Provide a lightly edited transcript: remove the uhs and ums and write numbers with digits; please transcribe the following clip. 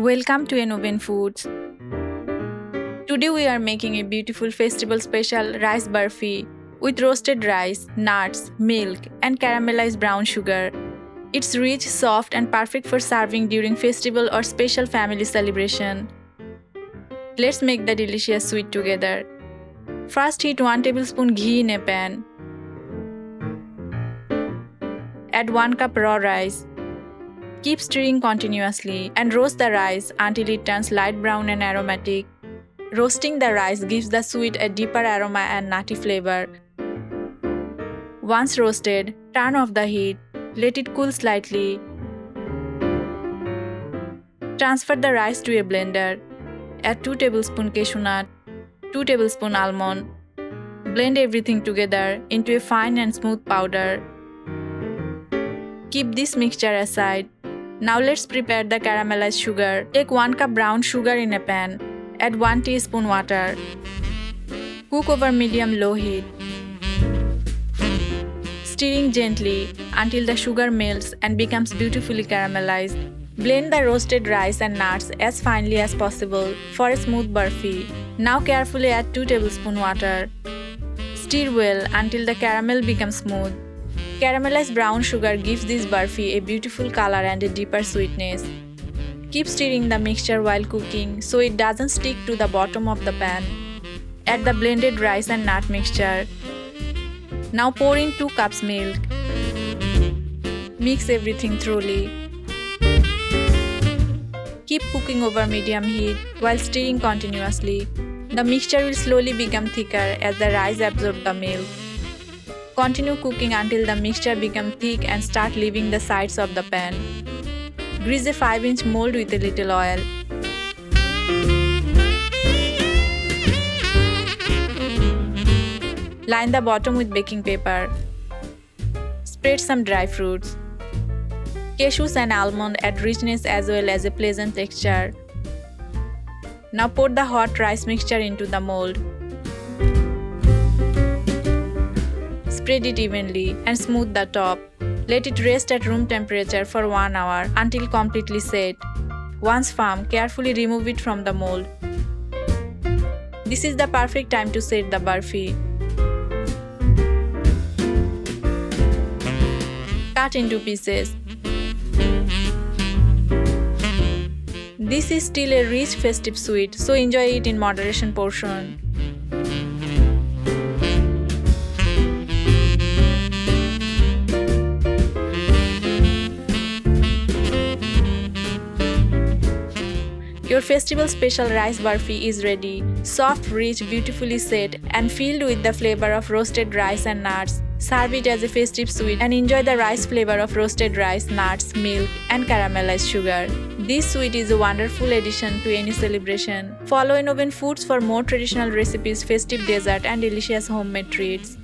Welcome to Enoven Foods. Today we are making a beautiful festival special rice barfi with roasted rice, nuts, milk and caramelized brown sugar. It's rich, soft and perfect for serving during festival or special family celebration. Let's make the delicious sweet together. First heat 1 tablespoon ghee in a pan. Add 1 cup raw rice. Keep stirring continuously and roast the rice until it turns light brown and aromatic. Roasting the rice gives the sweet a deeper aroma and nutty flavor. Once roasted, turn off the heat. Let it cool slightly. Transfer the rice to a blender. Add 2 tablespoons cashew nut, 2 tablespoons almond. Blend everything together into a fine and smooth powder. Keep this mixture aside. Now let's prepare the caramelized sugar. Take 1 cup brown sugar in a pan. Add 1 teaspoon water. Cook over medium-low heat. Stirring gently until the sugar melts and becomes beautifully caramelized. Blend the roasted rice and nuts as finely as possible for a smooth barfi. Now carefully add 2 tablespoons water. Stir well until the caramel becomes smooth. Caramelized brown sugar gives this barfi a beautiful color and a deeper sweetness. Keep stirring the mixture while cooking so it doesn't stick to the bottom of the pan. Add the blended rice and nut mixture. Now pour in 2 cups milk. Mix everything thoroughly. Keep cooking over medium heat while stirring continuously. The mixture will slowly become thicker as the rice absorbs the milk. Continue cooking until the mixture becomes thick and start leaving the sides of the pan. Grease a 5-inch mold with a little oil. Line the bottom with baking paper. Spread some dry fruits. Cashews and almond add richness as well as a pleasant texture. Now pour the hot rice mixture into the mold. Spread it evenly and smooth the top. Let it rest at room temperature for 1 hour until completely set. Once firm, carefully remove it from the mold. This is the perfect time to set the barfi. Cut into pieces. This is still a rich festive sweet, so enjoy it in moderation portion. Your festival special rice barfi is ready. Soft, rich, beautifully set and filled with the flavor of roasted rice and nuts. Serve it as a festive sweet and enjoy the rice flavor of roasted rice, nuts, milk and caramelized sugar. This sweet is a wonderful addition to any celebration. Follow Enoven Foods for more traditional recipes, festive dessert and delicious homemade treats.